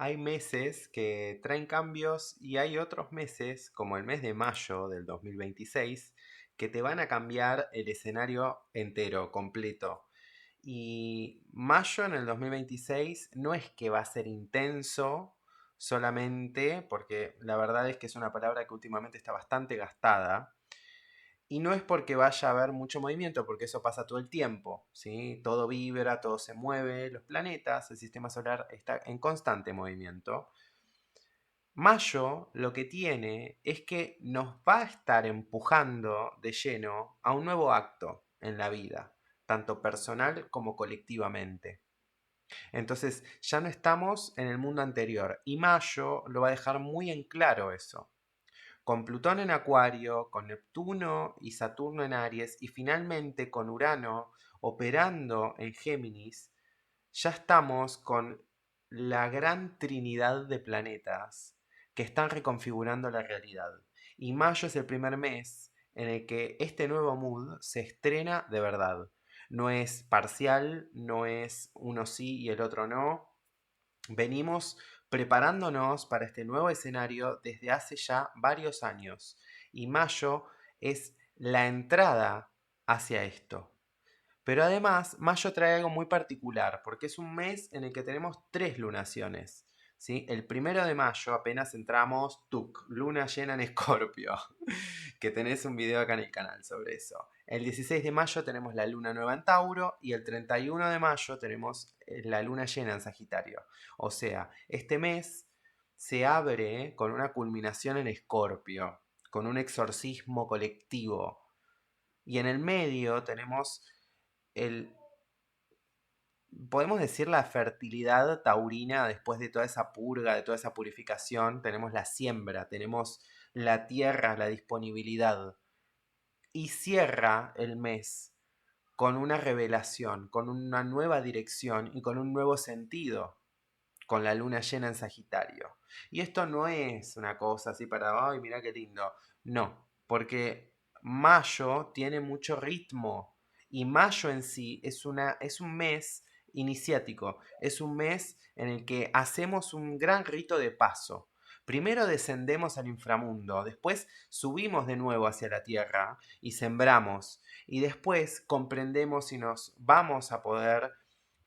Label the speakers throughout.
Speaker 1: Hay meses que traen cambios y hay otros meses, como el mes de mayo del 2026, que te van a cambiar el escenario entero, completo. Y mayo en el 2026 no es que va a ser intenso solamente, porque la verdad es que es una palabra que últimamente está bastante gastada, y no es porque vaya a haber mucho movimiento, porque eso pasa todo el tiempo, ¿sí? Todo vibra, todo se mueve, los planetas, el sistema solar está en constante movimiento. Mayo lo que tiene es que nos va a estar empujando de lleno a un nuevo acto en la vida, tanto personal como colectivamente. Entonces ya no estamos en el mundo anterior y Mayo lo va a dejar muy en claro eso. Con Plutón en Acuario, con Neptuno y Saturno en Aries y finalmente con Urano operando en Géminis, ya estamos con la gran trinidad de planetas que están reconfigurando la realidad. Y mayo es el primer mes en el que este nuevo mood se estrena de verdad. No es parcial, no es uno sí y el otro no. Venimos preparándonos para este nuevo escenario desde hace ya varios años. Y mayo es la entrada hacia esto. Pero además, mayo trae algo muy particular, porque es un mes en el que tenemos tres lunaciones. ¿Sí? El primero de mayo apenas entramos, tuk, luna llena en Escorpio, que tenés un video acá en el canal sobre eso. El 16 de mayo tenemos la luna nueva en Tauro y el 31 de mayo tenemos la luna llena en Sagitario. O sea, este mes se abre con una culminación en Escorpio, con un exorcismo colectivo. Y en el medio tenemos el, podemos decir la fertilidad taurina después de toda esa purga, de toda esa purificación. Tenemos la siembra, tenemos la tierra, la disponibilidad. Y cierra el mes con una revelación, con una nueva dirección y con un nuevo sentido, con la luna llena en Sagitario. Y esto no es una cosa así para, ay, mira qué lindo. No, porque mayo tiene mucho ritmo y mayo en sí es un mes iniciático, es un mes en el que hacemos un gran rito de paso. Primero descendemos al inframundo, después subimos de nuevo hacia la tierra y sembramos, y después comprendemos y nos vamos a poder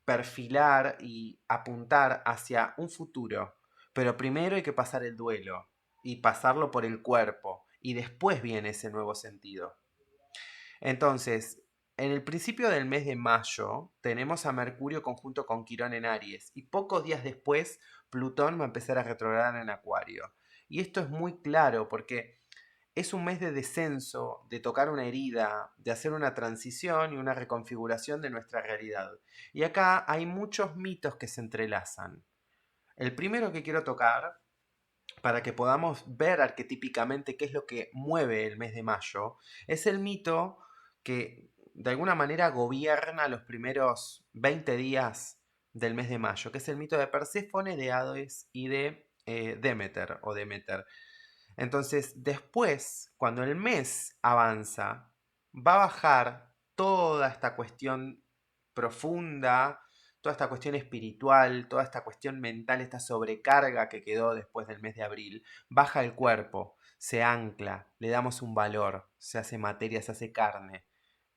Speaker 1: perfilar y apuntar hacia un futuro. Pero primero hay que pasar el duelo y pasarlo por el cuerpo y después viene ese nuevo sentido. Entonces, en el principio del mes de mayo tenemos a Mercurio conjunto con Quirón en Aries y pocos días después Plutón va a empezar a retrogradar en Acuario. Y esto es muy claro porque es un mes de descenso, de tocar una herida, de hacer una transición y una reconfiguración de nuestra realidad. Y acá hay muchos mitos que se entrelazan. El primero que quiero tocar, para que podamos ver arquetípicamente qué es lo que mueve el mes de mayo, es el mito que de alguna manera gobierna los primeros 20 días del mes de mayo, que es el mito de Perséfone, de Hades y de Demeter o Demeter. Entonces, después, cuando el mes avanza, va a bajar toda esta cuestión profunda, toda esta cuestión espiritual, toda esta cuestión mental, esta sobrecarga que quedó después del mes de abril, baja el cuerpo, se ancla, le damos un valor, se hace materia, se hace carne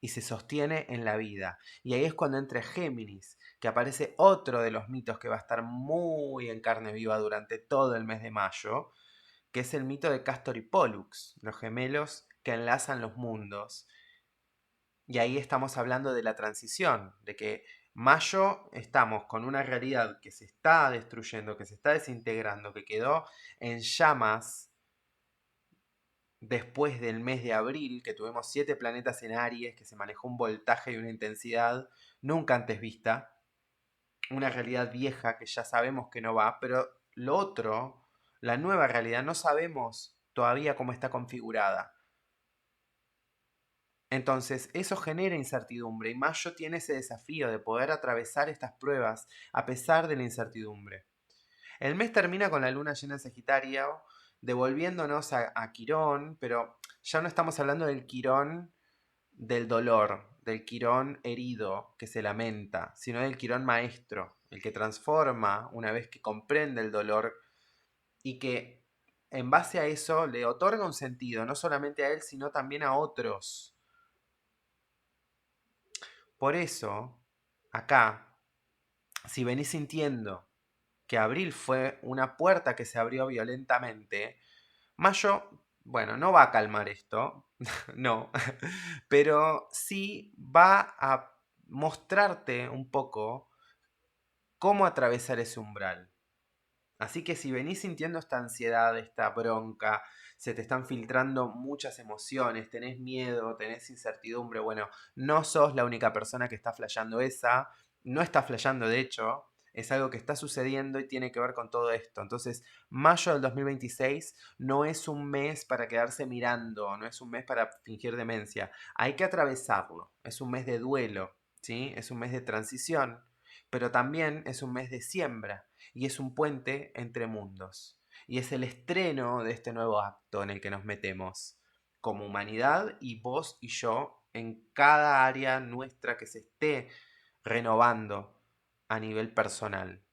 Speaker 1: y se sostiene en la vida. Y ahí es cuando entra Géminis, que aparece otro de los mitos que va a estar muy en carne viva durante todo el mes de mayo, que es el mito de Castor y Pollux, los gemelos que enlazan los mundos. Y ahí estamos hablando de la transición, de que mayo estamos con una realidad que se está destruyendo, que se está desintegrando, que quedó en llamas después del mes de abril, que tuvimos 7 planetas en Aries, que se manejó un voltaje y una intensidad nunca antes vista, una realidad vieja que ya sabemos que no va, pero lo otro, la nueva realidad, no sabemos todavía cómo está configurada. Entonces, eso genera incertidumbre y Mayo tiene ese desafío de poder atravesar estas pruebas a pesar de la incertidumbre. El mes termina con la luna llena en Sagitario, devolviéndonos a Quirón, pero ya no estamos hablando del Quirón del dolor, del Quirón herido que se lamenta, sino del Quirón maestro, el que transforma una vez que comprende el dolor y que en base a eso le otorga un sentido, no solamente a él, sino también a otros. Por eso, acá, si venís sintiendo que abril fue una puerta que se abrió violentamente, mayo, bueno, no va a calmar esto, no, pero sí va a mostrarte un poco cómo atravesar ese umbral. Así que si venís sintiendo esta ansiedad, esta bronca, se te están filtrando muchas emociones, tenés miedo, tenés incertidumbre, bueno, no sos la única persona que está flasheando esa, no está flasheando de hecho, es algo que está sucediendo y tiene que ver con todo esto. Entonces, mayo del 2026 no es un mes para quedarse mirando, no es un mes para fingir demencia, hay que atravesarlo, es un mes de duelo, ¿sí? Es un mes de transición, pero también es un mes de siembra y es un puente entre mundos. Y es el estreno de este nuevo acto en el que nos metemos como humanidad y vos y yo en cada área nuestra que se esté renovando a nivel personal.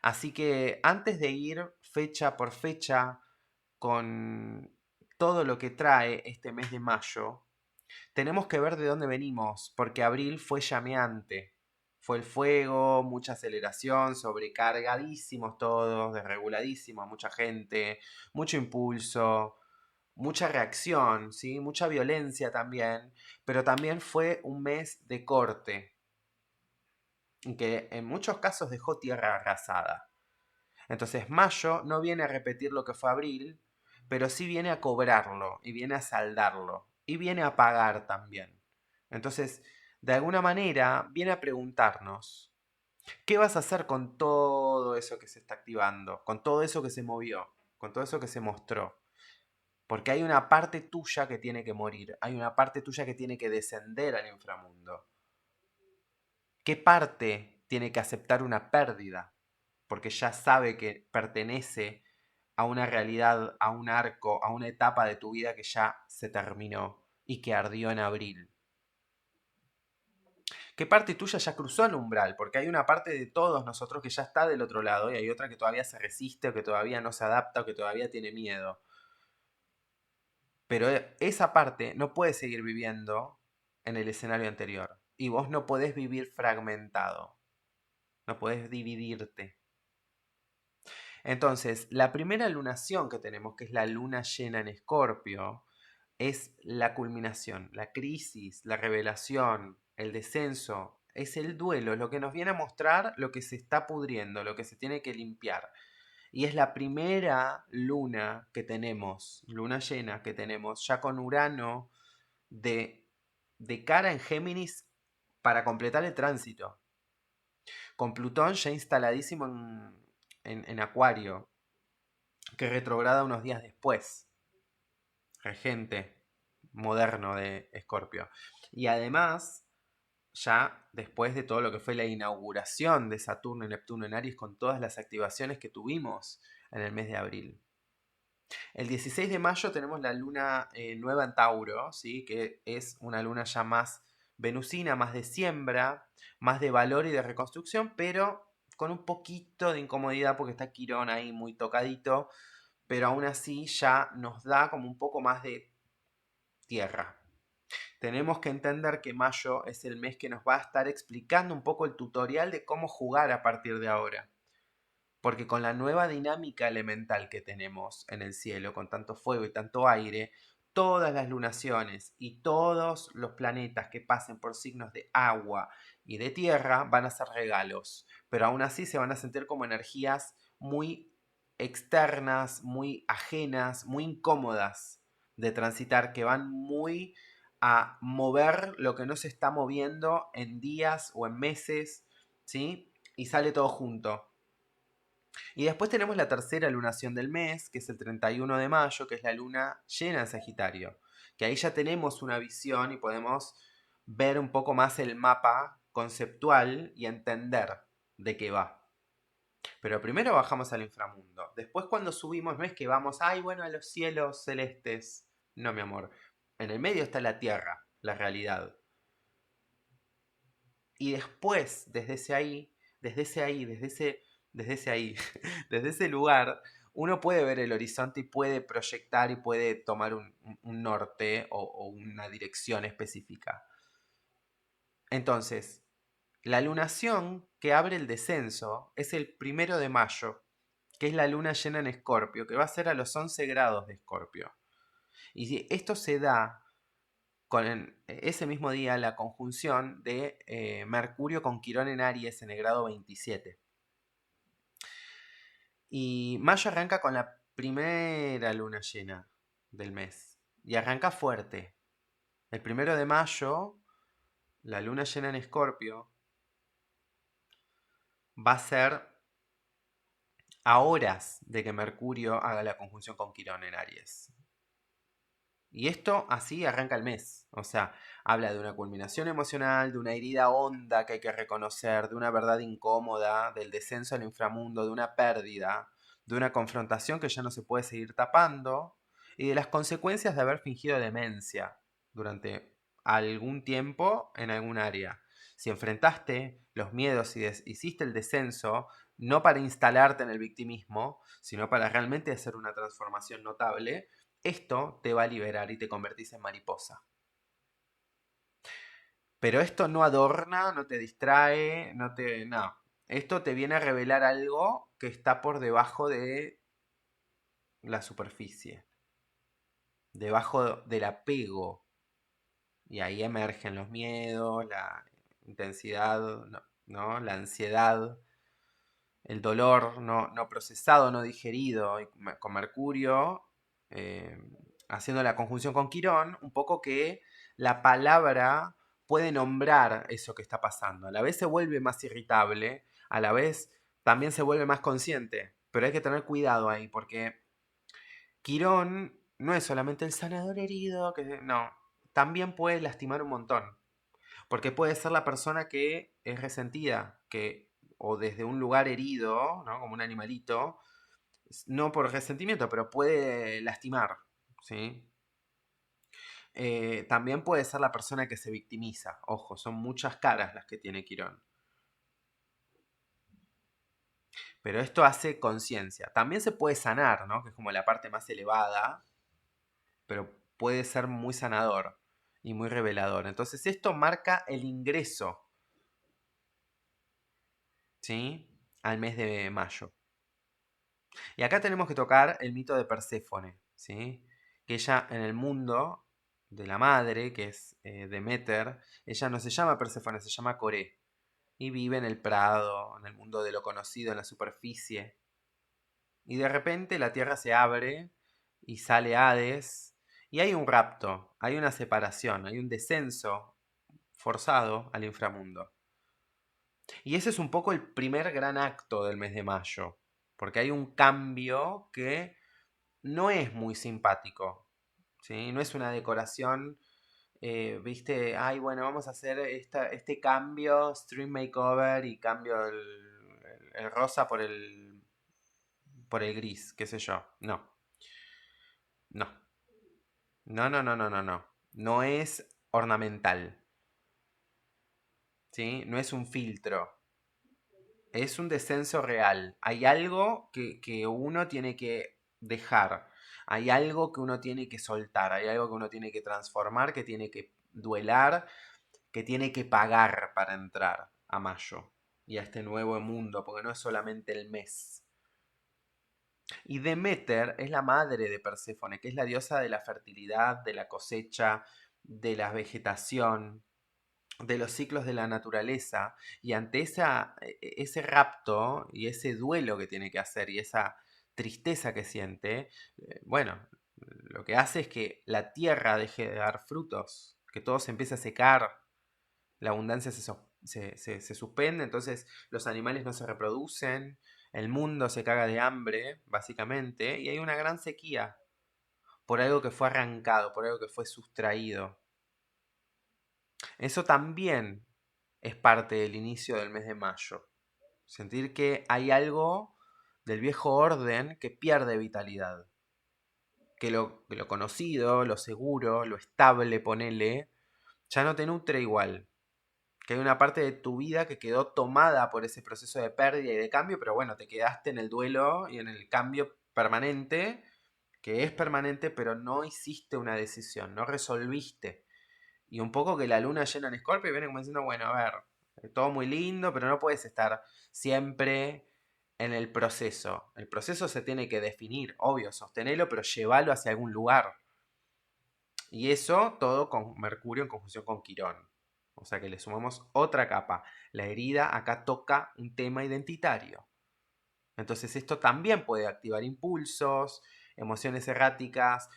Speaker 1: Así que antes de ir fecha por fecha con todo lo que trae este mes de mayo, tenemos que ver de dónde venimos, porque abril fue llameante. Fue el fuego, mucha aceleración, sobrecargadísimos todos, desreguladísimos, mucha gente, mucho impulso, mucha reacción, ¿sí? Mucha violencia también, pero también fue un mes de corte, que en muchos casos dejó tierra arrasada. Entonces mayo no viene a repetir lo que fue abril, pero sí viene a cobrarlo y viene a saldarlo y viene a pagar también. Entonces, de alguna manera, viene a preguntarnos, ¿qué vas a hacer con todo eso que se está activando? Con todo eso que se movió, con todo eso que se mostró. Porque hay una parte tuya que tiene que morir, hay una parte tuya que tiene que descender al inframundo. ¿Qué parte tiene que aceptar una pérdida? Porque ya sabe que pertenece a una realidad, a un arco, a una etapa de tu vida que ya se terminó y que ardió en abril. ¿Qué parte tuya ya cruzó el umbral? Porque hay una parte de todos nosotros que ya está del otro lado y hay otra que todavía se resiste o que todavía no se adapta o que todavía tiene miedo. Pero esa parte no puede seguir viviendo en el escenario anterior. Y vos no podés vivir fragmentado. No podés dividirte. Entonces, la primera lunación que tenemos, que es la luna llena en Escorpio, es la culminación, la crisis, la revelación, el descenso, es el duelo, es lo que nos viene a mostrar lo que se está pudriendo, lo que se tiene que limpiar. Y es la primera luna que tenemos, luna llena que tenemos, ya con Urano de cara en Géminis para completar el tránsito. Con Plutón ya instaladísimo en Acuario, que retrograda unos días después, regente moderno de Escorpio. Y además, ya después de todo lo que fue la inauguración de Saturno y Neptuno en Aries con todas las activaciones que tuvimos en el mes de abril. El 16 de mayo tenemos la luna nueva en Tauro, ¿sí? Que es una luna ya más venusina, más de siembra, más de valor y de reconstrucción, pero con un poquito de incomodidad porque está Quirón ahí muy tocadito, pero aún así ya nos da como un poco más de tierra. Tenemos que entender que mayo es el mes que nos va a estar explicando un poco el tutorial de cómo jugar a partir de ahora. Porque con la nueva dinámica elemental que tenemos en el cielo, con tanto fuego y tanto aire, todas las lunaciones y todos los planetas que pasen por signos de agua y de tierra van a ser regalos, pero aún así se van a sentir como energías muy externas, muy ajenas, muy incómodas de transitar, que van muy a mover lo que no se está moviendo en días o en meses, ¿sí? Y sale todo junto. Y después tenemos la tercera lunación del mes, que es el 31 de mayo, que es la luna llena en Sagitario. Que ahí ya tenemos una visión y podemos ver un poco más el mapa conceptual y entender de qué va. Pero primero bajamos al inframundo. Después cuando subimos no es que vamos, ay, bueno, a los cielos celestes. No, mi amor. En el medio está la tierra, la realidad. Y después, desde ese ahí, desde ese ahí, desde ese ahí, desde ese lugar, uno puede ver el horizonte y puede proyectar y puede tomar un norte o una dirección específica. Entonces, la lunación que abre el descenso es el 1 de mayo, que es la luna llena en Escorpio, que va a ser a los 11 grados de Escorpio. Y si esto se da con ese mismo día, la conjunción de Mercurio con Quirón en Aries en el grado 27. Y mayo arranca con la primera luna llena del mes. Y arranca fuerte. El 1 de mayo, la luna llena en Escorpio va a ser a horas de que Mercurio haga la conjunción con Quirón en Aries. Y esto así arranca el mes. O sea, habla de una culminación emocional, de una herida honda que hay que reconocer, de una verdad incómoda, del descenso al inframundo, de una pérdida, de una confrontación que ya no se puede seguir tapando y de las consecuencias de haber fingido demencia durante algún tiempo en algún área. Si enfrentaste los miedos y hiciste el descenso, no para instalarte en el victimismo, sino para realmente hacer una transformación notable, esto te va a liberar y te convertís en mariposa. Pero esto no adorna, no te distrae, no te. No. Esto te viene a revelar algo que está por debajo de la superficie, debajo del apego. Y ahí emergen los miedos, la intensidad, ¿no? La ansiedad, el dolor no procesado, no digerido, y con Mercurio, eh, haciendo la conjunción con Quirón, un poco que la palabra puede nombrar eso que está pasando. A la vez se vuelve más irritable, a la vez también se vuelve más consciente, pero hay que tener cuidado ahí, porque Quirón no es solamente el sanador herido, que no, también puede lastimar un montón. Porque puede ser la persona que es resentida, que o desde un lugar herido, ¿no? Como un animalito, no por resentimiento, pero puede lastimar, ¿sí? También puede ser la persona que se victimiza. Ojo, son muchas caras las que tiene Quirón. Pero esto hace conciencia. También se puede sanar, ¿no? Que es como la parte más elevada, pero puede ser muy sanador y muy revelador. Entonces esto marca el ingreso, ¿sí? Al mes de mayo. Y acá tenemos que tocar el mito de Perséfone, ¿sí? Que ella en el mundo de la madre, que es Demeter, ella no se llama Perséfone, se llama Coré. Y vive en el prado, en el mundo de lo conocido, en la superficie. Y de repente la tierra se abre y sale Hades. Y hay un rapto, hay una separación, hay un descenso forzado al inframundo. Y ese es un poco el primer gran acto del mes de mayo. Porque hay un cambio que no es muy simpático, ¿sí? No es una decoración, viste, ay, bueno, vamos a hacer este cambio, stream makeover y cambio el rosa por el gris, qué sé yo. No, no, no. No es ornamental, ¿sí? No es un filtro. Es un descenso real. Hay algo que uno tiene que dejar. Hay algo que uno tiene que soltar. Hay algo que uno tiene que transformar, que tiene que duelar, que tiene que pagar para entrar a mayo y a este nuevo mundo, porque no es solamente el mes. Y Demeter es la madre de Perséfone, que es la diosa de la fertilidad, de la cosecha, de la vegetación, de los ciclos de la naturaleza, y ante ese rapto y ese duelo que tiene que hacer y esa tristeza que siente, bueno, lo que hace es que la tierra deje de dar frutos, que todo se empiece a secar, la abundancia se suspende, entonces los animales no se reproducen, el mundo se caga de hambre, básicamente, y hay una gran sequía por algo que fue arrancado, por algo que fue sustraído. Eso también es parte del inicio del mes de mayo. Sentir que hay algo del viejo orden que pierde vitalidad. Que lo conocido, lo seguro, lo estable, ponele, ya no te nutre igual. Que hay una parte de tu vida que quedó tomada por ese proceso de pérdida y de cambio, pero bueno, te quedaste en el duelo y en el cambio permanente, que es permanente, pero no hiciste una decisión, no resolviste. Y un poco que la luna llena en Escorpio viene como diciendo, bueno, a ver, todo muy lindo, pero no puedes estar siempre en el proceso. El proceso se tiene que definir, obvio, sostenerlo, pero llevarlo hacia algún lugar. Y eso todo con Mercurio en conjunción con Quirón. O sea que le sumamos otra capa. La herida acá toca un tema identitario. Entonces esto también puede activar impulsos, emociones erráticas,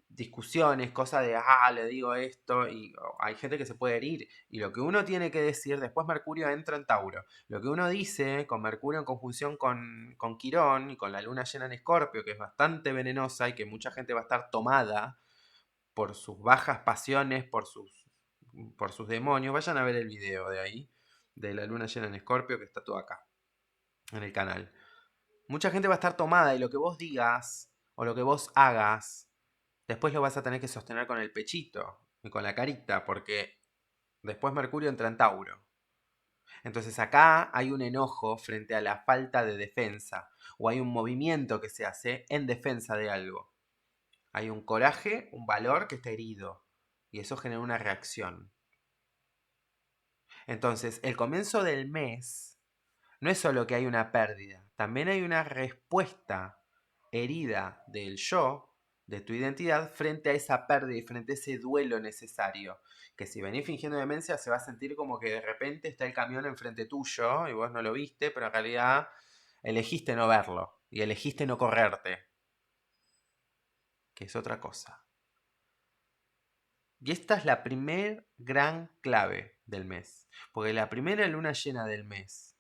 Speaker 1: discusiones, cosas de, le digo esto, y hay gente que se puede herir. Y lo que uno tiene que decir, después Mercurio entra en Tauro. Lo que uno dice con Mercurio en conjunción con Quirón y con la luna llena en Escorpio, que es bastante venenosa y que mucha gente va a estar tomada por sus bajas pasiones, por sus demonios. Vayan a ver el video de ahí, de la luna llena en Escorpio, que está todo acá, en el canal. Mucha gente va a estar tomada y lo que vos digas o lo que vos hagas, después lo vas a tener que sostener con el pechito y con la carita, porque después Mercurio entra en Tauro. Entonces acá hay un enojo frente a la falta de defensa, o hay un movimiento que se hace en defensa de algo. Hay un coraje, un valor que está herido, y eso genera una reacción. Entonces, el comienzo del mes no es solo que hay una pérdida, también hay una respuesta herida del yo, de tu identidad, frente a esa pérdida y frente a ese duelo necesario. Que si venís fingiendo demencia, se va a sentir como que de repente está el camión enfrente tuyo y vos no lo viste, pero en realidad elegiste no verlo y elegiste no correrte, que es otra cosa. Y esta es la primer gran clave del mes, porque la primera luna llena del mes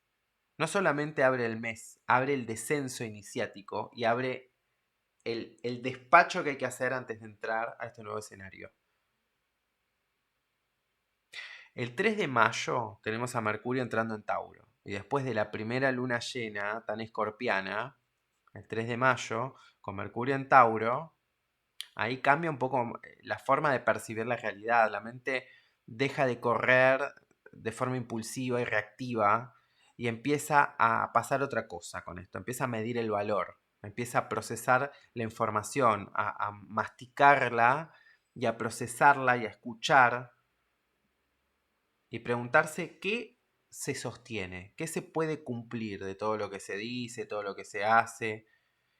Speaker 1: no solamente abre el mes, abre el descenso iniciático y abre el despacho que hay que hacer antes de entrar a este nuevo escenario. El 3 de mayo tenemos a Mercurio entrando en Tauro. Y después de la primera luna llena tan escorpiana, el 3 de mayo, con Mercurio en Tauro, ahí cambia un poco la forma de percibir la realidad. La mente deja de correr de forma impulsiva y reactiva y empieza a pasar otra cosa con esto. Empieza a medir el valor, empieza a procesar la información, a masticarla y a procesarla y a escuchar y preguntarse qué se sostiene, qué se puede cumplir de todo lo que se dice, todo lo que se hace,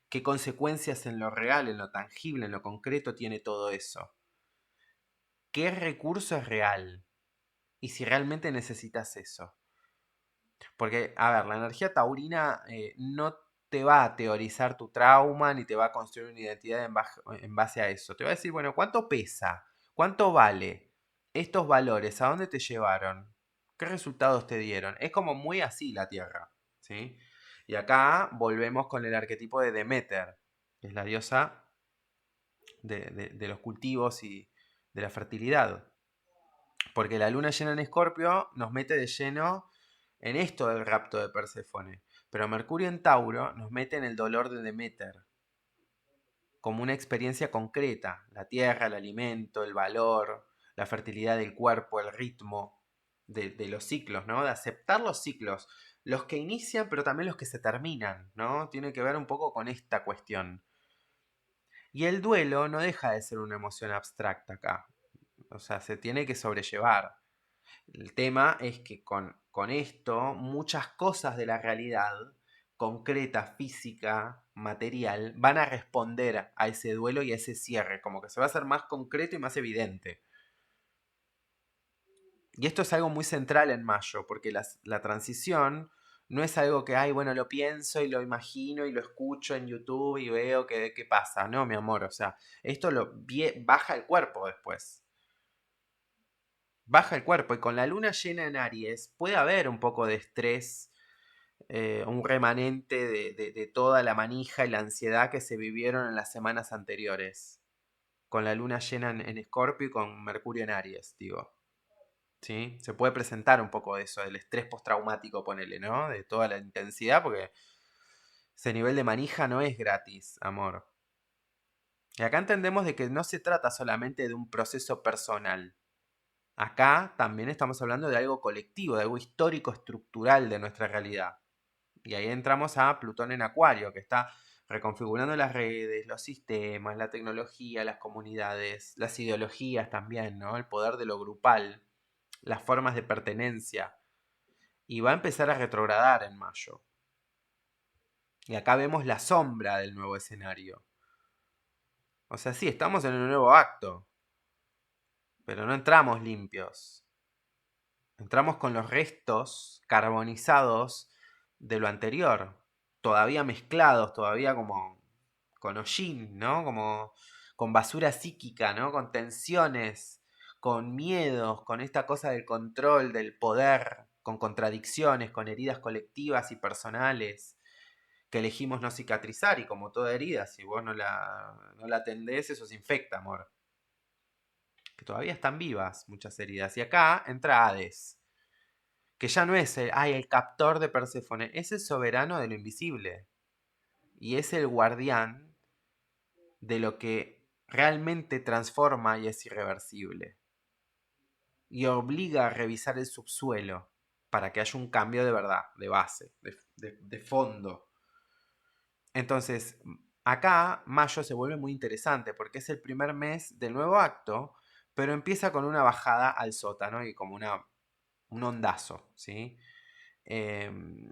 Speaker 1: qué consecuencias en lo real, en lo tangible, en lo concreto tiene todo eso. ¿Qué recurso es real? Y si realmente necesitas eso. Porque, a ver, la energía taurina no te va a teorizar tu trauma ni te va a construir una identidad en base a eso. Te va a decir, bueno, ¿cuánto pesa? ¿Cuánto vale? Estos valores, ¿a dónde te llevaron? ¿Qué resultados te dieron? Es como muy así la Tierra, ¿sí? Y acá volvemos con el arquetipo de Demeter, que es la diosa de los cultivos y de la fertilidad. Porque la luna llena en Escorpio nos mete de lleno en esto del rapto de Perséfone. Pero Mercurio en Tauro nos mete en el dolor de Demeter, como una experiencia concreta. La tierra, el alimento, el valor, la fertilidad del cuerpo, el ritmo de los ciclos, ¿no? De aceptar los ciclos. Los que inician, pero también los que se terminan, ¿no? Tiene que ver un poco con esta cuestión. Y el duelo no deja de ser una emoción abstracta acá. O sea, se tiene que sobrellevar. El tema es que con esto muchas cosas de la realidad concreta, física, material, van a responder a ese duelo y a ese cierre, como que se va a hacer más concreto y más evidente. Y esto es algo muy central en mayo, porque la transición no es algo que, ay, bueno, lo pienso y lo imagino y lo escucho en YouTube y veo qué pasa. No, mi amor, o sea, esto baja el cuerpo después. Baja el cuerpo y con la luna llena en Aries puede haber un poco de estrés, un remanente de toda la manija y la ansiedad que se vivieron en las semanas anteriores, con la luna llena en Escorpio y con Mercurio en Aries, digo. ¿Sí? Se puede presentar un poco de eso, del estrés postraumático, ponele, ¿no? De toda la intensidad, porque ese nivel de manija no es gratis, amor. Y acá entendemos de que no se trata solamente de un proceso personal. Acá también estamos hablando de algo colectivo, de algo histórico, estructural de nuestra realidad. Y ahí entramos a Plutón en Acuario, que está reconfigurando las redes, los sistemas, la tecnología, las comunidades, las ideologías también, ¿no? El poder de lo grupal, las formas de pertenencia. Y va a empezar a retrogradar en mayo. Y acá vemos la sombra del nuevo escenario. O sea, sí, estamos en un nuevo acto, pero no entramos limpios. Entramos con los restos carbonizados de lo anterior, todavía mezclados, todavía como con hollín, ¿no? Como con basura psíquica, ¿no? Con tensiones, con miedos, con esta cosa del control, del poder, con contradicciones, con heridas colectivas y personales que elegimos no cicatrizar y como toda herida, si vos no la atendés, eso se infecta, amor. Que todavía están vivas muchas heridas. Y acá entra Hades, que ya no es el captor de Perséfone, es el soberano de lo invisible. Y es el guardián de lo que realmente transforma y es irreversible. Y obliga a revisar el subsuelo para que haya un cambio de verdad, de base, de fondo. Entonces, acá mayo se vuelve muy interesante porque es el primer mes del nuevo acto, pero empieza con una bajada al sótano y como un ondazo, ¿sí? Em,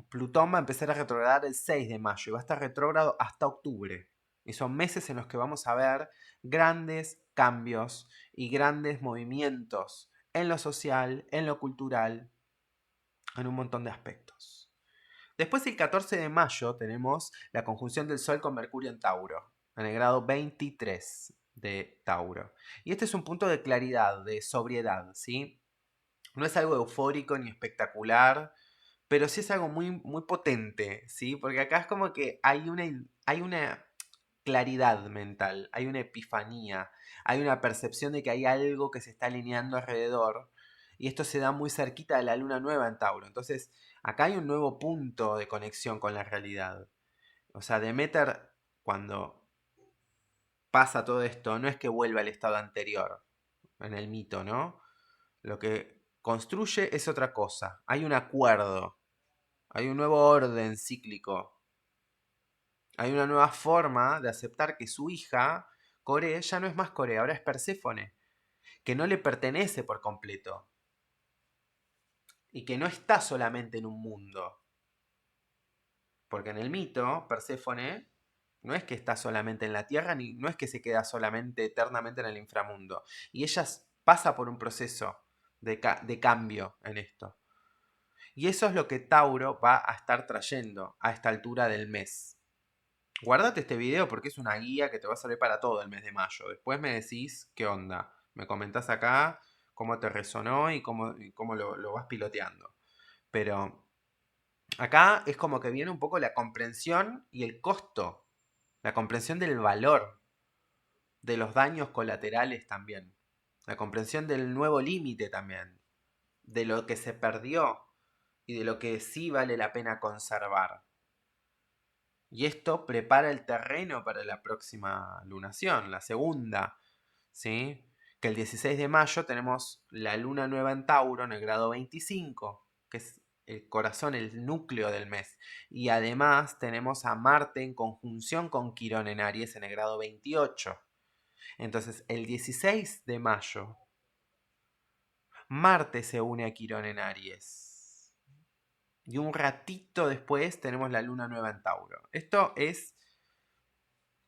Speaker 1: Plutón va a empezar a retrogradar el 6 de mayo y va a estar retrógrado hasta octubre. Y son meses en los que vamos a ver grandes cambios y grandes movimientos en lo social, en lo cultural, en un montón de aspectos. Después, el 14 de mayo, tenemos la conjunción del Sol con Mercurio en Tauro, en el grado 23 de Tauro. Y este es un punto de claridad, de sobriedad, ¿sí? No es algo eufórico ni espectacular, pero sí es algo muy, muy potente, ¿sí? Porque acá es como que hay una claridad mental, hay una epifanía, hay una percepción de que hay algo que se está alineando alrededor, y esto se da muy cerquita de la luna nueva en Tauro. Entonces, acá hay un nuevo punto de conexión con la realidad. O sea, Demeter, cuando pasa todo esto, no es que vuelva al estado anterior, en el mito, ¿no? Lo que construye es otra cosa. Hay un acuerdo, hay un nuevo orden cíclico, hay una nueva forma de aceptar que su hija, Core, ya no es más Core, ahora es Perséfone, que no le pertenece por completo y que no está solamente en un mundo. Porque en el mito, Perséfone no es que está solamente en la Tierra, ni no es que se queda solamente eternamente en el inframundo. Y ella pasa por un proceso de cambio en esto. Y eso es lo que Tauro va a estar trayendo a esta altura del mes. Guardate este video porque es una guía que te va a servir para todo el mes de mayo. Después me decís qué onda. Me comentás acá cómo te resonó y cómo lo vas piloteando. Pero acá es como que viene un poco la comprensión y el costo. La comprensión del valor de los daños colaterales también. La comprensión del nuevo límite también. De lo que se perdió y de lo que sí vale la pena conservar. Y esto prepara el terreno para la próxima lunación, la segunda, ¿sí? Que el 16 de mayo tenemos la luna nueva en Tauro en el grado 25, que es el corazón, el núcleo del mes. Y además tenemos a Marte en conjunción con Quirón en Aries en el grado 28. Entonces, el 16 de mayo, Marte se une a Quirón en Aries. Y un ratito después tenemos la luna nueva en Tauro. Esto es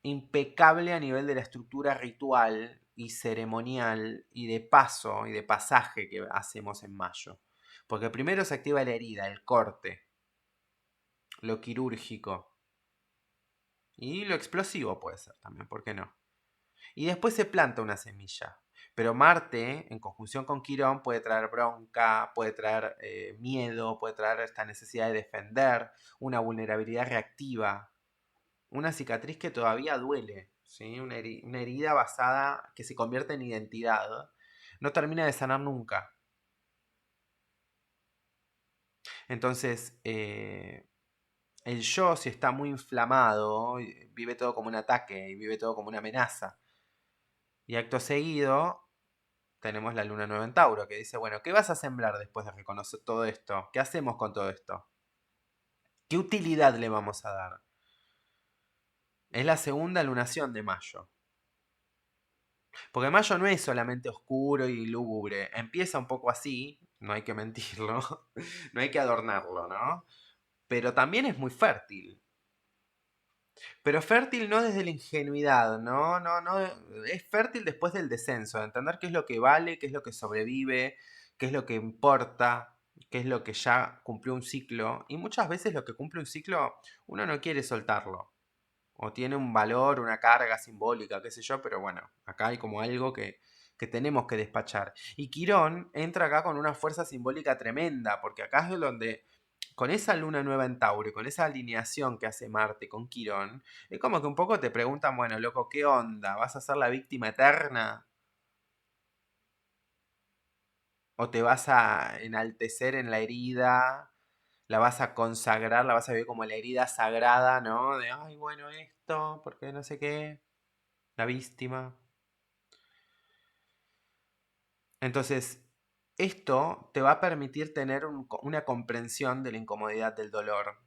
Speaker 1: impecable a nivel de la estructura ritual y ceremonial y de paso y de pasaje que hacemos en mayo. Porque primero se activa la herida, el corte, lo quirúrgico y lo explosivo puede ser también, ¿por qué no? Y después se planta una semilla. Pero Marte, en conjunción con Quirón, puede traer bronca, puede traer miedo, puede traer esta necesidad de defender, una vulnerabilidad reactiva, una cicatriz que todavía duele, ¿sí? Una herida basada que se convierte en identidad, no termina de sanar nunca. Entonces, el yo, si está muy inflamado, vive todo como un ataque y vive todo como una amenaza. Y acto seguido, tenemos la luna nueva en Tauro, que dice, bueno, ¿qué vas a sembrar después de reconocer todo esto? ¿Qué hacemos con todo esto? ¿Qué utilidad le vamos a dar? Es la segunda lunación de mayo. Porque mayo no es solamente oscuro y lúgubre. Empieza un poco así, no hay que mentirlo, no hay que adornarlo, ¿no? Pero también es muy fértil. Pero fértil no desde la ingenuidad, ¿no? No, no. Es fértil después del descenso, de entender qué es lo que vale, qué es lo que sobrevive, qué es lo que importa, qué es lo que ya cumplió un ciclo. Y muchas veces lo que cumple un ciclo uno no quiere soltarlo. O tiene un valor, una carga simbólica, qué sé yo, pero bueno, acá hay como algo que tenemos que despachar. Y Quirón entra acá con una fuerza simbólica tremenda, porque acá es donde, con esa luna nueva en Tauro, y con esa alineación que hace Marte con Quirón, es como que un poco te preguntan, bueno, loco, ¿qué onda? ¿Vas a ser la víctima eterna? ¿O te vas a enaltecer en la herida? ¿La vas a consagrar? ¿La vas a ver como la herida sagrada, ¿no? De, ay, bueno, esto, porque no sé qué. La víctima. Entonces, esto te va a permitir tener una comprensión de la incomodidad del dolor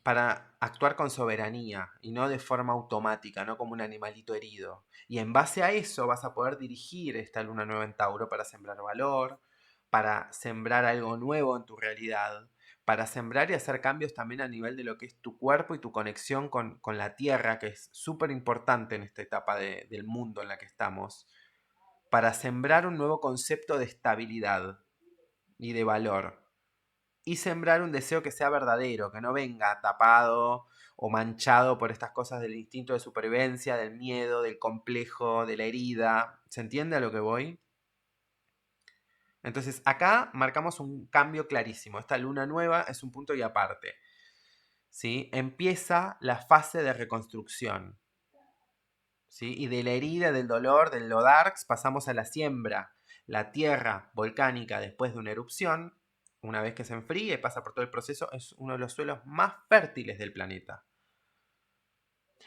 Speaker 1: para actuar con soberanía y no de forma automática, no como un animalito herido. Y en base a eso vas a poder dirigir esta luna nueva en Tauro para sembrar valor, para sembrar algo nuevo en tu realidad, para sembrar y hacer cambios también a nivel de lo que es tu cuerpo y tu conexión con la tierra, que es súper importante en esta etapa del mundo en la que estamos, para sembrar un nuevo concepto de estabilidad y de valor. Y sembrar un deseo que sea verdadero, que no venga tapado o manchado por estas cosas del instinto de supervivencia, del miedo, del complejo, de la herida. ¿Se entiende a lo que voy? Entonces acá marcamos un cambio clarísimo. Esta luna nueva es un punto y aparte. ¿Sí? Empieza la fase de reconstrucción. ¿Sí? Y de la herida, del dolor, del Lodarx, pasamos a la siembra. La tierra volcánica, después de una erupción, una vez que se enfríe y pasa por todo el proceso, es uno de los suelos más fértiles del planeta.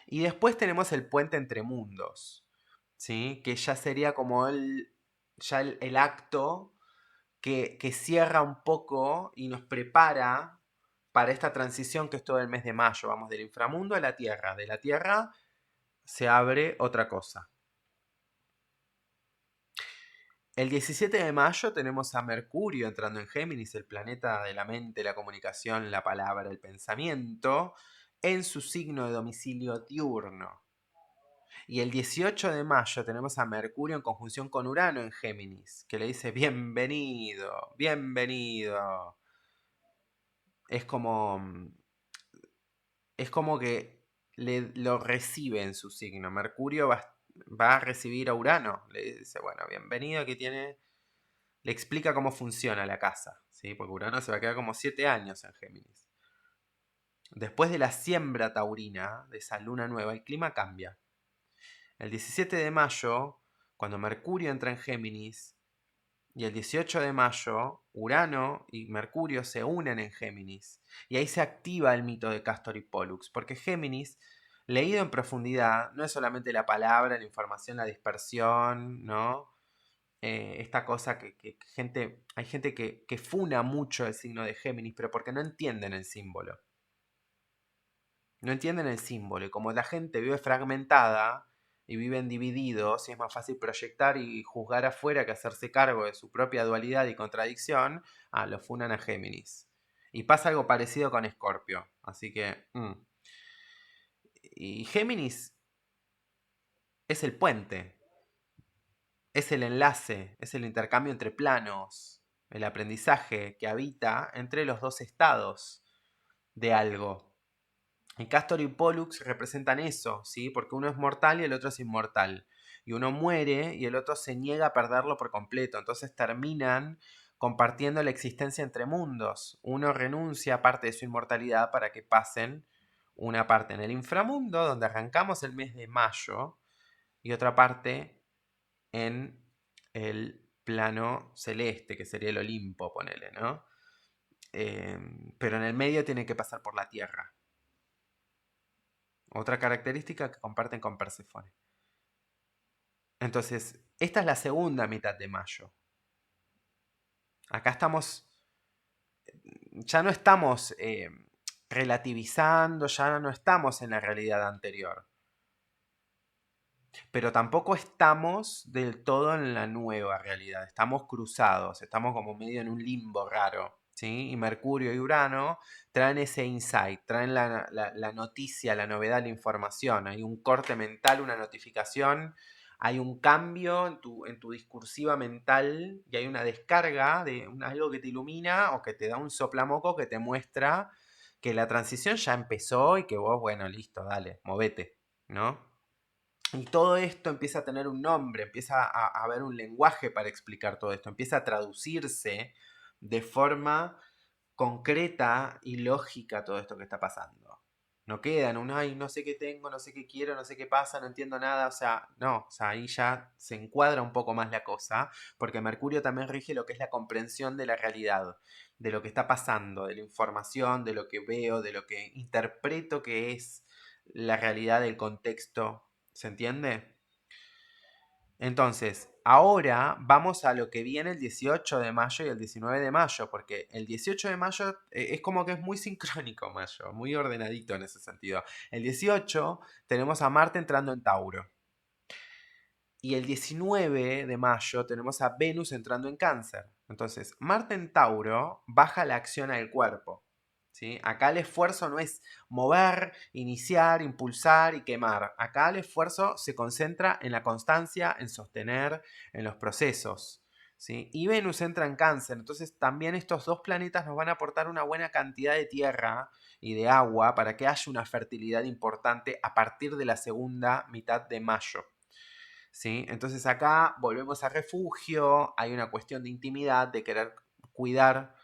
Speaker 1: Y después tenemos el puente entre mundos, ¿sí? Que ya sería como el acto que cierra un poco y nos prepara para esta transición que es todo el mes de mayo. Vamos del inframundo a la tierra. De la tierra se abre otra cosa. El 17 de mayo tenemos a Mercurio entrando en Géminis, el planeta de la mente, la comunicación, la palabra, el pensamiento, en su signo de domicilio diurno. Y el 18 de mayo tenemos a Mercurio en conjunción con Urano en Géminis, que le dice bienvenido, bienvenido. Es como, es como que lo recibe en su signo. Mercurio va a recibir a Urano. Le dice, bueno, bienvenido, que tiene. Le explica cómo funciona la casa, ¿sí? Porque Urano se va a quedar como 7 años en Géminis. Después de la siembra taurina, de esa luna nueva, el clima cambia. El 17 de mayo, cuando Mercurio entra en Géminis, y el 18 de mayo, Urano y Mercurio se unen en Géminis. Y ahí se activa el mito de Castor y Pollux, porque Géminis, leído en profundidad, no es solamente la palabra, la información, la dispersión, ¿no? Esta cosa hay gente que funa mucho el signo de Géminis, pero porque no entienden el símbolo. No entienden el símbolo. Y como la gente vive fragmentada y viven divididos, y es más fácil proyectar y juzgar afuera que hacerse cargo de su propia dualidad y contradicción, lo funan a Géminis. Y pasa algo parecido con Escorpio. Así que. Y Géminis es el puente. Es el enlace, es el intercambio entre planos, el aprendizaje que habita entre los dos estados de algo. Y Castor y Pollux representan eso, ¿sí? Porque uno es mortal y el otro es inmortal. Y uno muere y el otro se niega a perderlo por completo. Entonces terminan compartiendo la existencia entre mundos. Uno renuncia a parte de su inmortalidad para que pasen una parte en el inframundo, donde arrancamos el mes de mayo, y otra parte en el plano celeste, que sería el Olimpo, ponele, ¿no? Pero en el medio tiene que pasar por la Tierra. Otra característica que comparten con Perséfone. Entonces, esta es la segunda mitad de mayo. Acá estamos, ya no estamos relativizando, ya no estamos en la realidad anterior. Pero tampoco estamos del todo en la nueva realidad. Estamos cruzados, estamos como medio en un limbo raro. ¿Sí? Y Mercurio y Urano traen ese insight, traen la noticia, la novedad, la información. Hay un corte mental, una notificación, hay un cambio en tu discursiva mental y hay una descarga de algo que te ilumina o que te da un soplamoco que te muestra que la transición ya empezó y que vos, bueno, listo, dale, movete, ¿no? Y todo esto empieza a tener un nombre, empieza a haber un lenguaje para explicar todo esto, empieza a traducirse de forma concreta y lógica todo esto que está pasando. No queda en un, ay, no sé qué tengo, no sé qué quiero, no sé qué pasa, no entiendo nada, o sea, no, o sea, ahí ya se encuadra un poco más la cosa, porque Mercurio también rige lo que es la comprensión de la realidad, de lo que está pasando, de la información, de lo que veo, de lo que interpreto que es la realidad del contexto. ¿Se entiende? Entonces, ahora vamos a lo que viene el 18 de mayo y el 19 de mayo, porque el 18 de mayo es como que es muy sincrónico mayo, muy ordenadito en ese sentido. El 18 tenemos a Marte entrando en Tauro. Y el 19 de mayo tenemos a Venus entrando en Cáncer. Entonces, Marte en Tauro baja la acción al cuerpo. ¿Sí? Acá el esfuerzo no es mover, iniciar, impulsar y quemar. Acá el esfuerzo se concentra en la constancia, en sostener, en los procesos. ¿Sí? Y Venus entra en Cáncer. Entonces también estos dos planetas nos van a aportar una buena cantidad de tierra y de agua para que haya una fertilidad importante a partir de la segunda mitad de mayo. ¿Sí? Entonces acá volvemos a refugio, hay una cuestión de intimidad, de querer cuidar,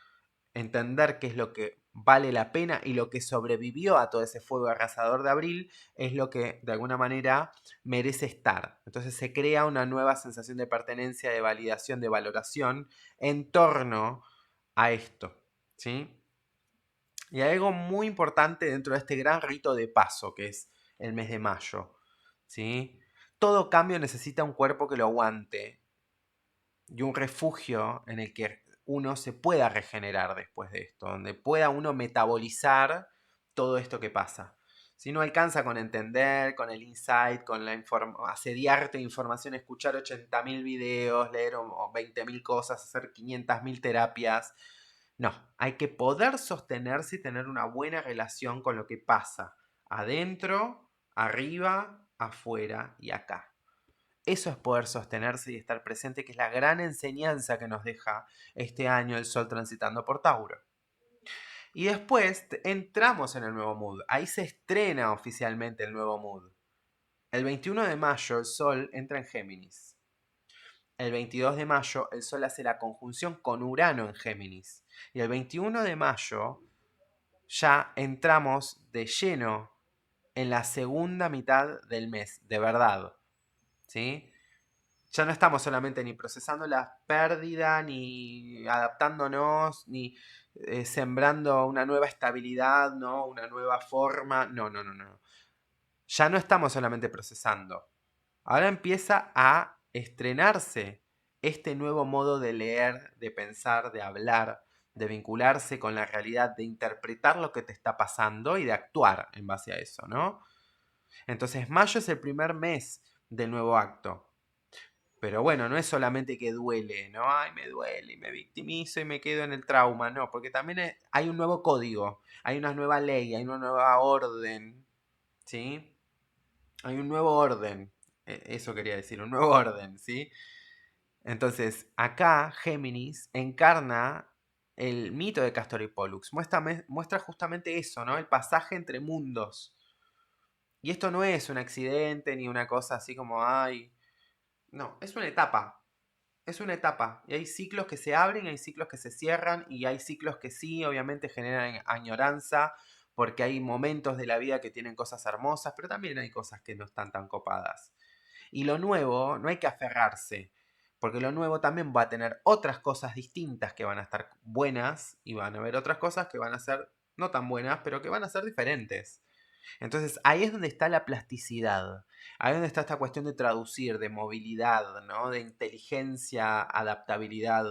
Speaker 1: entender qué es lo que vale la pena y lo que sobrevivió a todo ese fuego arrasador de abril es lo que de alguna manera merece estar. Entonces se crea una nueva sensación de pertenencia, de validación, de valoración en torno a esto. ¿Sí? Y hay algo muy importante dentro de este gran rito de paso que es el mes de mayo. ¿Sí? Todo cambio necesita un cuerpo que lo aguante y un refugio en el que uno se pueda regenerar después de esto, donde pueda uno metabolizar todo esto que pasa. Si no alcanza con entender, con el insight, con asediarte de información, escuchar 80.000 videos, leer 20.000 cosas, hacer 500.000 terapias. No, hay que poder sostenerse y tener una buena relación con lo que pasa adentro, arriba, afuera y acá. Eso es poder sostenerse y estar presente, que es la gran enseñanza que nos deja este año el Sol transitando por Tauro. Y después entramos en el nuevo mood. Ahí se estrena oficialmente el nuevo mood. El 21 de mayo el Sol entra en Géminis. El 22 de mayo el Sol hace la conjunción con Urano en Géminis. Y el 21 de mayo ya entramos de lleno en la segunda mitad del mes, de verdad. ¿Sí? Ya no estamos solamente ni procesando la pérdida, ni adaptándonos, ni sembrando una nueva estabilidad, ¿no? Una nueva forma. No, no, no, no. Ya no estamos solamente procesando. Ahora empieza a estrenarse este nuevo modo de leer, de pensar, de hablar, de vincularse con la realidad, de interpretar lo que te está pasando y de actuar en base a eso, ¿no? Entonces, mayo es el primer mes del nuevo acto. Pero bueno, no es solamente que duele, ¿no? Ay, me duele y me victimizo y me quedo en el trauma, no, porque también hay un nuevo código, hay una nueva ley, hay una nueva orden, ¿sí? Hay un nuevo orden, eso quería decir, un nuevo orden, ¿sí? Entonces, acá Géminis encarna el mito de Castor y Pollux, muestra justamente eso, ¿no? El pasaje entre mundos. Y esto no es un accidente ni una cosa así como, ay, no, es una etapa. Es una etapa. Y hay ciclos que se abren, hay ciclos que se cierran y hay ciclos que sí, obviamente generan añoranza porque hay momentos de la vida que tienen cosas hermosas, pero también hay cosas que no están tan copadas. Y lo nuevo, no hay que aferrarse, porque lo nuevo también va a tener otras cosas distintas que van a estar buenas y van a haber otras cosas que van a ser no tan buenas, pero que van a ser diferentes. Entonces ahí es donde está la plasticidad. Ahí es donde está esta cuestión de traducir, de movilidad, ¿no? De inteligencia, adaptabilidad,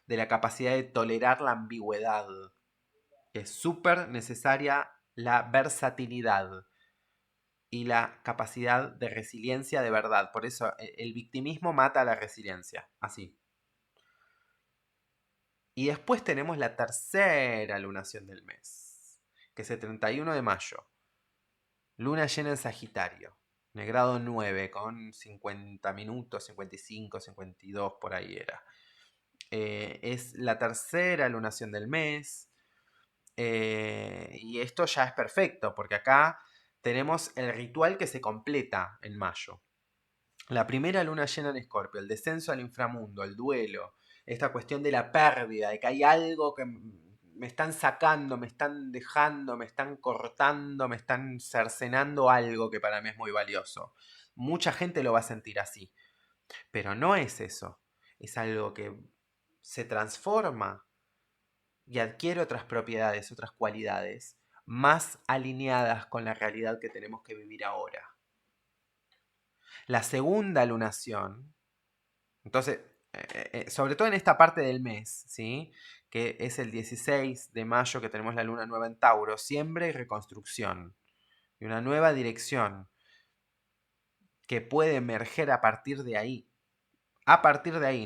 Speaker 1: de la capacidad de tolerar la ambigüedad. Es súper necesaria la versatilidad y la capacidad de resiliencia de verdad. Por eso el victimismo mata a la resiliencia. Así. Y después tenemos la tercera lunación del mes, que es el 31 de mayo. Luna llena en Sagitario, en el grado 9, con 50 minutos, 55, 52, por ahí era. Es la tercera lunación del mes. Y esto ya es perfecto, porque acá tenemos el ritual que se completa en mayo. La primera luna llena en Escorpio, el descenso al inframundo, el duelo, esta cuestión de la pérdida, de que hay algo que me están sacando, me están dejando, me están cortando, me están cercenando algo que para mí es muy valioso. Mucha gente lo va a sentir así, pero no es eso. Es algo que se transforma y adquiere otras propiedades, otras cualidades, más alineadas con la realidad que tenemos que vivir ahora. La segunda lunación, entonces, sobre todo en esta parte del mes, ¿sí? Que es el 16 de mayo que tenemos la luna nueva en Tauro, siembra y reconstrucción, y una nueva dirección que puede emerger a partir de ahí,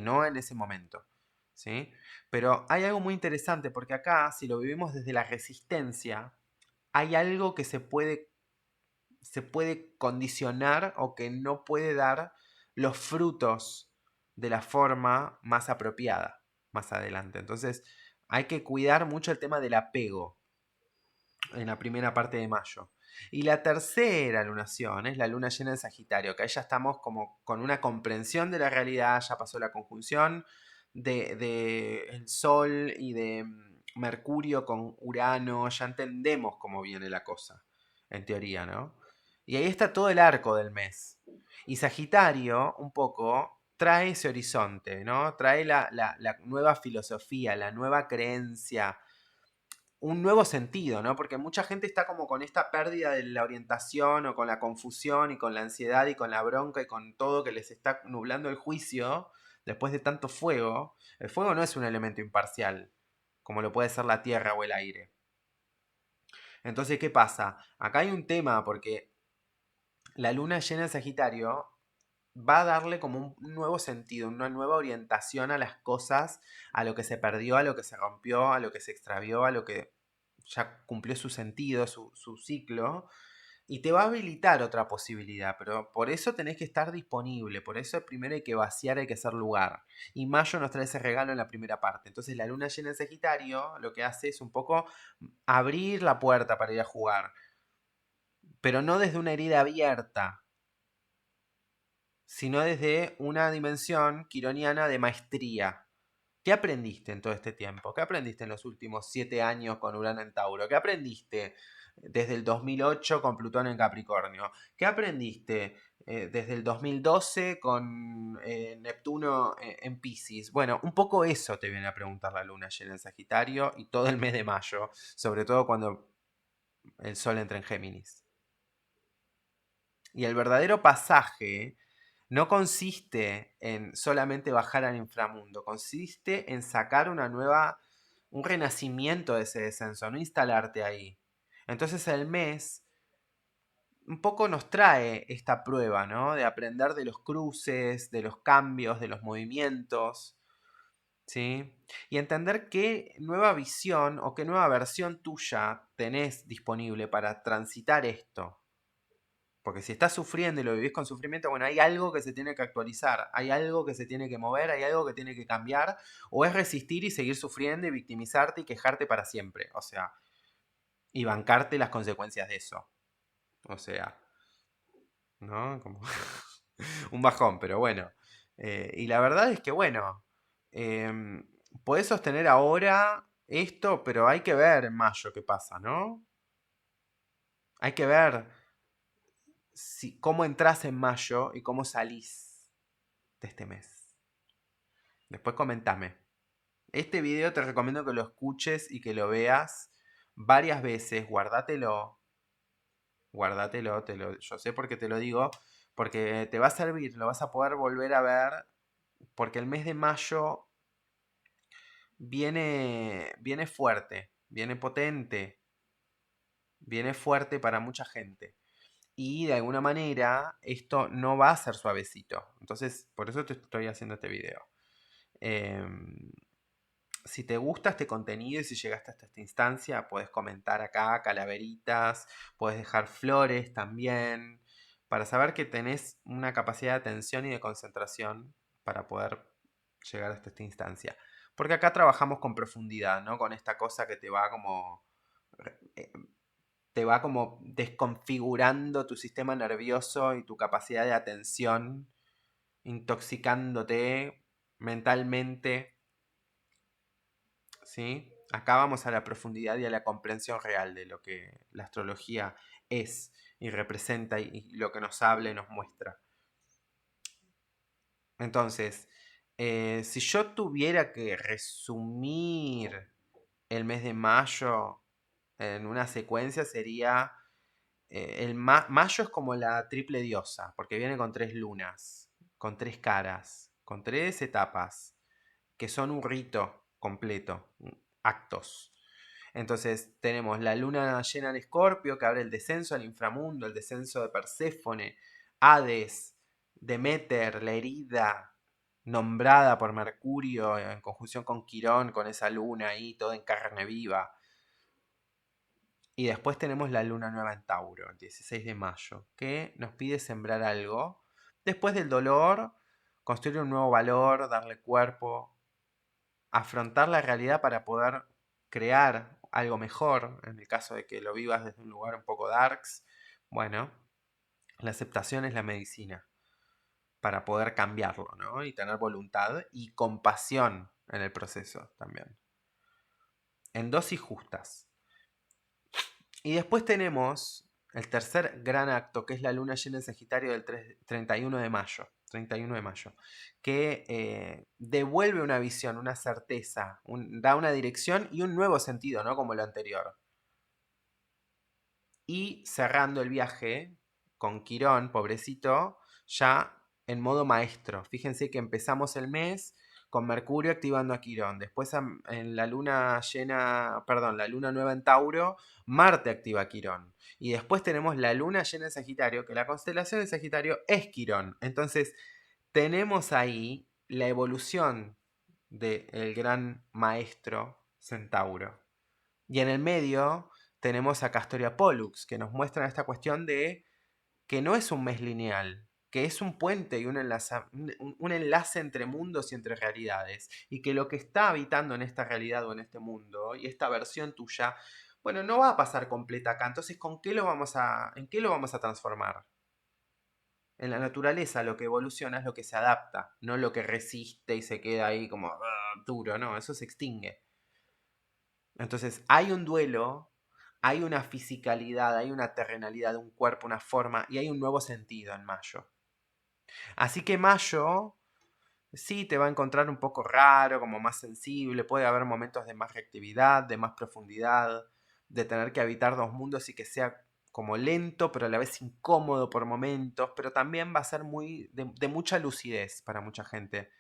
Speaker 1: no en ese momento, ¿sí? Pero hay algo muy interesante porque acá, si lo vivimos desde la resistencia, hay algo que se puede condicionar o que no puede dar los frutos de la forma más apropiada más adelante. Entonces hay que cuidar mucho el tema del apego en la primera parte de mayo. Y la tercera lunación es la luna llena de Sagitario, que ahí ya estamos como con una comprensión de la realidad, ya pasó la conjunción de el Sol y de Mercurio con Urano, ya entendemos cómo viene la cosa, en teoría, ¿no? Y ahí está todo el arco del mes. Y Sagitario, un poco, trae ese horizonte, ¿no? Trae la nueva filosofía, la nueva creencia, un nuevo sentido, ¿no? Porque mucha gente está como con esta pérdida de la orientación o con la confusión y con la ansiedad y con la bronca y con todo que les está nublando el juicio después de tanto fuego. El fuego no es un elemento imparcial, como lo puede ser la tierra o el aire. Entonces, ¿qué pasa? Acá hay un tema porque la luna llena en Sagitario va a darle como un nuevo sentido, una nueva orientación a las cosas, a lo que se perdió, a lo que se rompió, a lo que se extravió, a lo que ya cumplió su sentido, su ciclo, y te va a habilitar otra posibilidad, pero por eso tenés que estar disponible, por eso primero hay que vaciar, hay que hacer lugar. Y Mayo nos trae ese regalo en la primera parte. Entonces la luna llena en Sagitario lo que hace es un poco abrir la puerta para ir a jugar, pero no desde una herida abierta, sino desde una dimensión quironiana de maestría. ¿Qué aprendiste en todo este tiempo? ¿Qué aprendiste en los últimos 7 años con Urano en Tauro? ¿Qué aprendiste desde el 2008 con Plutón en Capricornio? ¿Qué aprendiste desde el 2012 con Neptuno en Piscis? Bueno, un poco eso te viene a preguntar la luna llena en Sagitario y todo el mes de mayo, sobre todo cuando el Sol entra en Géminis. Y el verdadero pasaje no consiste en solamente bajar al inframundo, consiste en sacar un renacimiento de ese descenso, no instalarte ahí. Entonces el mes un poco nos trae esta prueba, ¿no? De aprender de los cruces, de los cambios, de los movimientos, ¿sí? Y entender qué nueva visión o qué nueva versión tuya tenés disponible para transitar esto. Porque si estás sufriendo y lo vivís con sufrimiento, bueno, hay algo que se tiene que actualizar, hay algo que se tiene que mover, hay algo que tiene que cambiar, o es resistir y seguir sufriendo y victimizarte y quejarte para siempre, o sea, y bancarte las consecuencias de eso. O sea, ¿no? Como un bajón, pero bueno. Y la verdad es que, bueno, podés sostener ahora esto, pero hay que ver en mayo qué pasa, ¿no? Hay que ver cómo entras en mayo y cómo salís de este mes. Después comentame. Este video te recomiendo que lo escuches y que lo veas varias veces, guárdatelo Guárdatelo, yo sé por qué te lo digo, porque te va a servir, lo vas a poder volver a ver, porque el mes de mayo viene fuerte, viene potente, viene fuerte para mucha gente. Y de alguna manera esto no va a ser suavecito. Entonces, por eso te estoy haciendo este video. Em, si te gusta este contenido y si llegaste hasta esta instancia, puedes comentar acá, calaveritas, puedes dejar flores también, para saber que tenés una capacidad de atención y de concentración para poder llegar hasta esta instancia. Porque acá trabajamos con profundidad, ¿no? Con esta cosa que eh, te va como desconfigurando tu sistema nervioso y tu capacidad de atención, intoxicándote mentalmente, ¿sí? Acá vamos a la profundidad y a la comprensión real de lo que la astrología es y representa y lo que nos habla y nos muestra. Entonces, si yo tuviera que resumir el mes de mayo en una secuencia, sería mayo es como la triple diosa, porque viene con 3 lunas, con 3 caras, con 3 etapas, que son un rito completo, actos. Entonces tenemos la luna llena en Escorpio, que abre el descenso al inframundo, el descenso de Perséfone, Hades, Deméter, la herida nombrada por Mercurio en conjunción con Quirón, con esa luna ahí, todo en carne viva. Y después tenemos la luna nueva en Tauro, el 16 de mayo, que nos pide sembrar algo. Después del dolor, construir un nuevo valor, darle cuerpo, afrontar la realidad para poder crear algo mejor, en el caso de que lo vivas desde un lugar un poco darks. Bueno, la aceptación es la medicina para poder cambiarlo, ¿no? Y tener voluntad y compasión en el proceso también. En dosis justas. Y después tenemos el tercer gran acto, que es la luna llena en Sagitario del 31 de mayo. 31 de mayo, que devuelve una visión, una certeza, da una dirección y un nuevo sentido, ¿no? Como lo anterior. Y cerrando el viaje con Quirón, pobrecito, ya en modo maestro. Fíjense que empezamos el mes con Mercurio activando a Quirón. Después en la luna llena, perdón, la luna nueva en Tauro, Marte activa a Quirón. Y después tenemos la luna llena en Sagitario, que la constelación de Sagitario es Quirón. Entonces, tenemos ahí la evolución del gran maestro Centauro. Y en el medio tenemos a Castoria Pollux, que nos muestra esta cuestión de que no es un mes lineal, que es un puente y un enlace entre mundos y entre realidades. Y que lo que está habitando en esta realidad o en este mundo, y esta versión tuya, bueno, no va a pasar completa acá. Entonces, ¿en qué lo vamos a transformar? En la naturaleza lo que evoluciona es lo que se adapta, no lo que resiste y se queda ahí como duro, no, eso se extingue. Entonces hay un duelo, hay una fisicalidad, hay una terrenalidad, un cuerpo, una forma y hay un nuevo sentido en mayo. Así que mayo sí te va a encontrar un poco raro, como más sensible, puede haber momentos de más reactividad, de más profundidad, de tener que habitar dos mundos y que sea como lento, pero a la vez incómodo por momentos, pero también va a ser de mucha lucidez para mucha gente.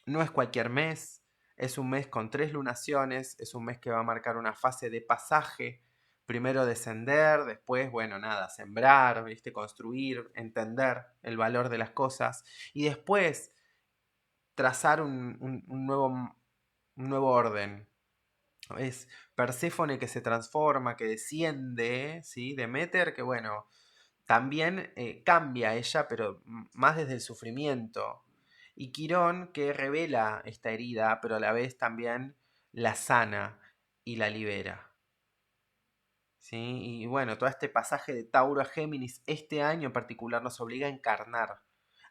Speaker 1: No es cualquier mes, es un mes con 3 lunaciones, es un mes que va a marcar una fase de pasaje. Primero descender, después, bueno, nada, sembrar, ¿viste? Construir, entender el valor de las cosas. Y después trazar un nuevo orden. Es Perséfone que se transforma, que desciende, ¿sí? Deméter que, bueno, también cambia ella, pero más desde el sufrimiento. Y Quirón que revela esta herida, pero a la vez también la sana y la libera. ¿Sí? Y bueno, todo este pasaje de Tauro a Géminis este año en particular nos obliga a encarnar,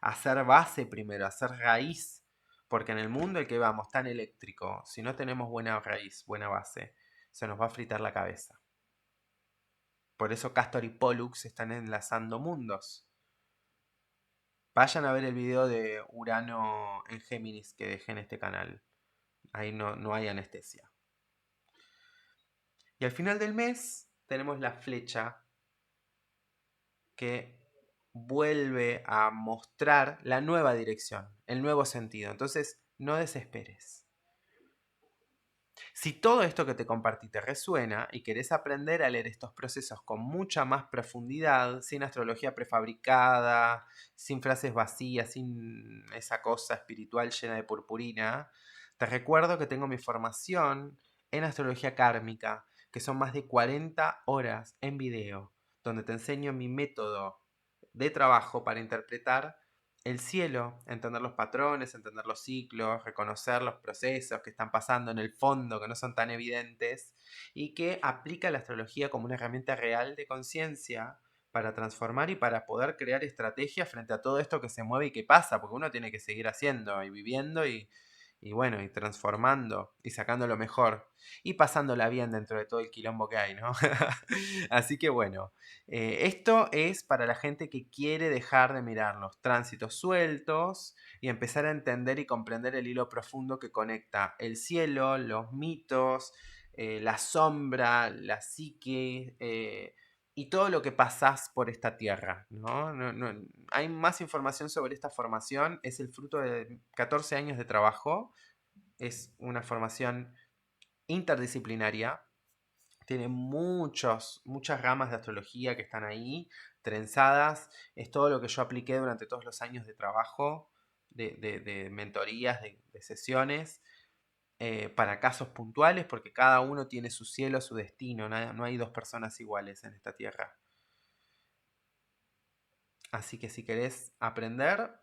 Speaker 1: a hacer base primero, a hacer raíz, porque en el mundo el que vamos tan eléctrico, si no tenemos buena raíz, buena base, se nos va a fritar la cabeza. Por eso Castor y Pollux están enlazando mundos. Vayan a ver el video de Urano en Géminis que dejé en este canal. Ahí no hay anestesia. Y al final del mes tenemos la flecha que vuelve a mostrar la nueva dirección, el nuevo sentido. Entonces, no desesperes. Si todo esto que te compartí te resuena y querés aprender a leer estos procesos con mucha más profundidad, sin astrología prefabricada, sin frases vacías, sin esa cosa espiritual llena de purpurina, te recuerdo que tengo mi formación en astrología kármica, que son más de 40 horas en video, donde te enseño mi método de trabajo para interpretar el cielo, entender los patrones, entender los ciclos, reconocer los procesos que están pasando en el fondo, que no son tan evidentes, y que aplica la astrología como una herramienta real de conciencia para transformar y para poder crear estrategias frente a todo esto que se mueve y que pasa, porque uno tiene que seguir haciendo y viviendo y bueno, y transformando y sacando lo mejor y pasándola bien dentro de todo el quilombo que hay, ¿no? Así que bueno, esto es para la gente que quiere dejar de mirar los tránsitos sueltos y empezar a entender y comprender el hilo profundo que conecta el cielo, los mitos, la sombra, la psique, y todo lo que pasás por esta tierra, ¿no? Hay más información sobre esta formación, es el fruto de 14 años de trabajo, es una formación interdisciplinaria, tiene muchas ramas de astrología que están ahí, trenzadas, es todo lo que yo apliqué durante todos los años de trabajo, de mentorías, de sesiones, para casos puntuales, porque cada uno tiene su cielo, su destino, no hay dos personas iguales en esta tierra. Así que si querés aprender,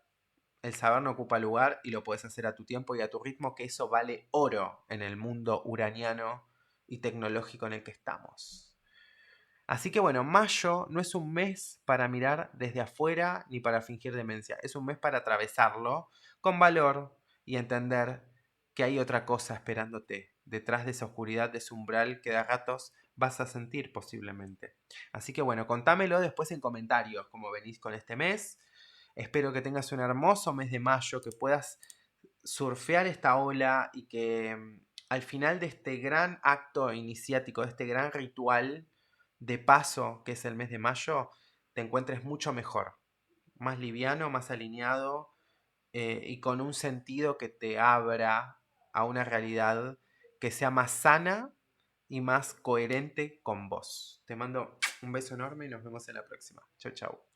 Speaker 1: el saber no ocupa lugar y lo puedes hacer a tu tiempo y a tu ritmo, que eso vale oro en el mundo uraniano y tecnológico en el que estamos. Así que bueno, mayo no es un mes para mirar desde afuera ni para fingir demencia, es un mes para atravesarlo con valor y entender que hay otra cosa esperándote detrás de esa oscuridad, de ese umbral que de ratos vas a sentir posiblemente. Así que bueno, contámelo después en comentarios cómo venís con este mes. Espero que tengas un hermoso mes de mayo, que puedas surfear esta ola y que al final de este gran acto iniciático, de este gran ritual de paso que es el mes de mayo, te encuentres mucho mejor, más liviano, más alineado, y con un sentido que te abra a una realidad que sea más sana y más coherente con vos. Te mando un beso enorme y nos vemos en la próxima. Chau, chau.